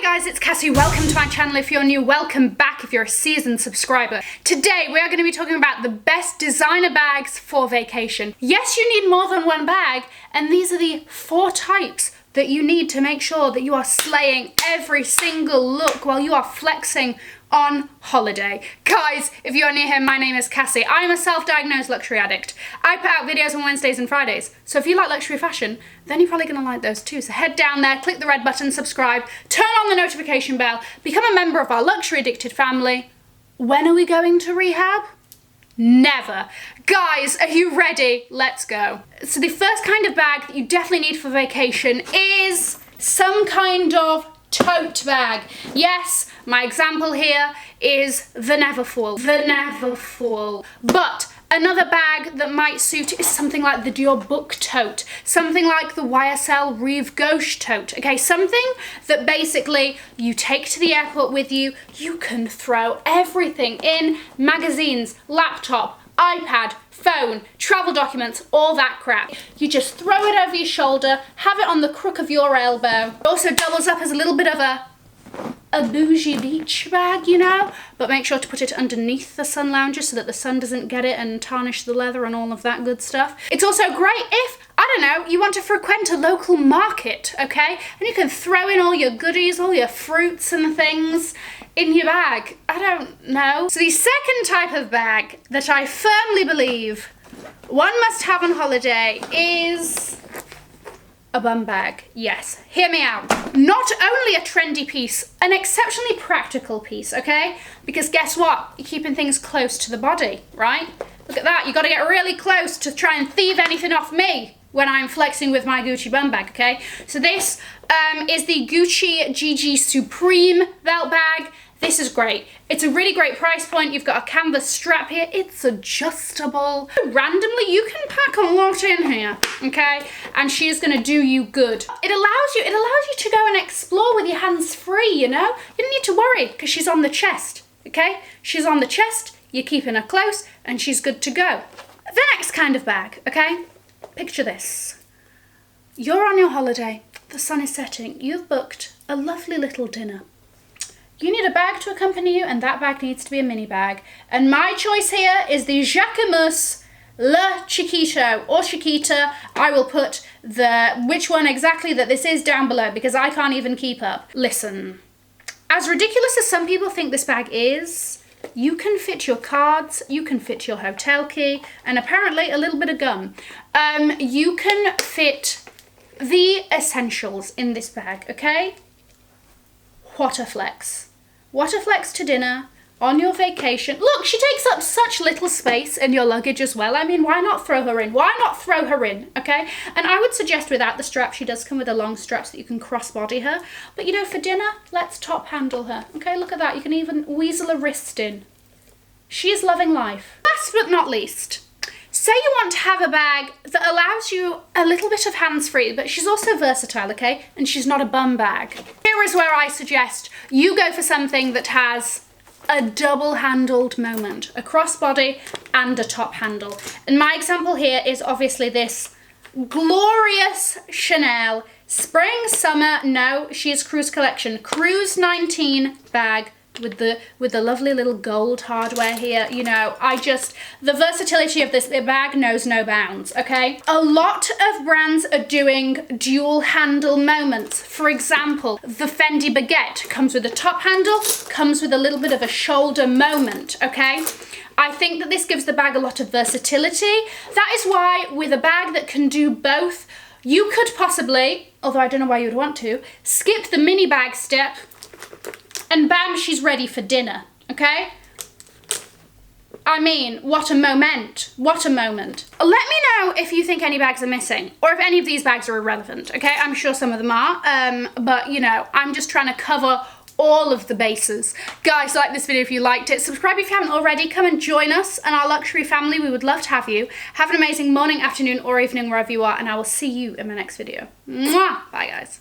Hi guys, it's Cassie. Welcome to my channel. If you're new, welcome back if you're a seasoned subscriber. Today we are going to be talking about the best designer bags for vacation. Yes, you need more than one bag, and these are the 4 types that you need to make sure that you are slaying every single look while you are flexing on holiday. Guys, if you are new here, my name is Cassie. I'm a self-diagnosed luxury addict. I put out videos on Wednesdays and Fridays, so if you like luxury fashion, then you're probably gonna like those too. So head down there, click the red button, subscribe, turn on the notification bell, become a member of our luxury addicted family. When are we going to rehab? Never. Guys, are you ready? Let's go. So the first kind of bag that you definitely need for vacation is some kind of tote bag. Yes, my example here is the Neverfull. The Neverfull. But another bag that might suit is something like the Dior Book tote, something like the YSL Rive Gauche tote, okay? Something that basically you take to the airport with you. You can throw everything in: magazines, laptop, iPad, phone, travel documents, all that crap. You just throw it over your shoulder, have it on the crook of your elbow. It also doubles up as a little bit of a bougie beach bag, you know, but make sure to put it underneath the sun lounger so that the sun doesn't get it and tarnish the leather and all of that good stuff. It's also great if, I don't know, you want to frequent a local market, okay? And you can throw in all your goodies, all your fruits and things in your bag. I don't know. So the second type of bag that I firmly believe one must have on holiday is a bum bag. Yes, hear me out. Not only a trendy piece, an exceptionally practical piece, okay? Because guess what? You're keeping things close to the body, right? Look at that. You got to get really close to try and thieve anything off me when I'm flexing with my Gucci bum bag, okay? So this is the Gucci GG Supreme belt bag. This is great. It's a really great price point. You've got a canvas strap here. It's adjustable. Randomly, you can pack a lot in here, okay? And she is gonna do you good. It allows you to go and explore with your hands free, you know? You don't need to worry because she's on the chest, okay? She's on the chest, you're keeping her close, and she's good to go. The next kind of bag, okay? Picture this. You're on your holiday, the sun is setting, you've booked a lovely little dinner. You need a bag to accompany you, and that bag needs to be a mini bag. And my choice here is the Jacquemus Le Chiquito or Chiquita. I will put which one exactly that this is down below because I can't even keep up. Listen, as ridiculous as some people think this bag is, you can fit your cards, you can fit your hotel key, and apparently a little bit of gum. You can fit the essentials in this bag, okay? What a flex. What a flex to dinner, on your vacation. Look, she takes up such little space in your luggage as well. I mean, why not throw her in? Why not throw her in, okay? And I would suggest without the strap, she does come with a long strap so that you can cross-body her. But, you know, for dinner, let's top handle her, okay? Look at that. You can even weasel a wrist in. She is loving life. Last but not least, say you want to have a bag that allows you a little bit of hands-free, but she's also versatile, okay? And she's not a bum bag. Here is where I suggest you go for something that has a double-handled moment, a crossbody and a top handle. And my example here is obviously this glorious Chanel Spring Summer, no, she is Cruise Collection, Cruise 19 bag with the lovely little gold hardware here. You know, the versatility of this bag knows no bounds, okay? A lot of brands are doing dual handle moments. For example, the Fendi Baguette comes with a top handle, comes with a little bit of a shoulder moment, okay? I think that this gives the bag a lot of versatility. That is why with a bag that can do both, you could possibly, although I don't know why you would want to, skip the mini bag step and bam, she's ready for dinner, okay? I mean, what a moment, what a moment. Let me know if you think any bags are missing or if any of these bags are irrelevant, okay? I'm sure some of them are, but you know, I'm just trying to cover all of the bases. Guys, like this video if you liked it. Subscribe if you haven't already. Come and join us and our luxury family. We would love to have you. Have an amazing morning, afternoon, or evening wherever you are, and I will see you in my next video. Mwah! Bye, guys.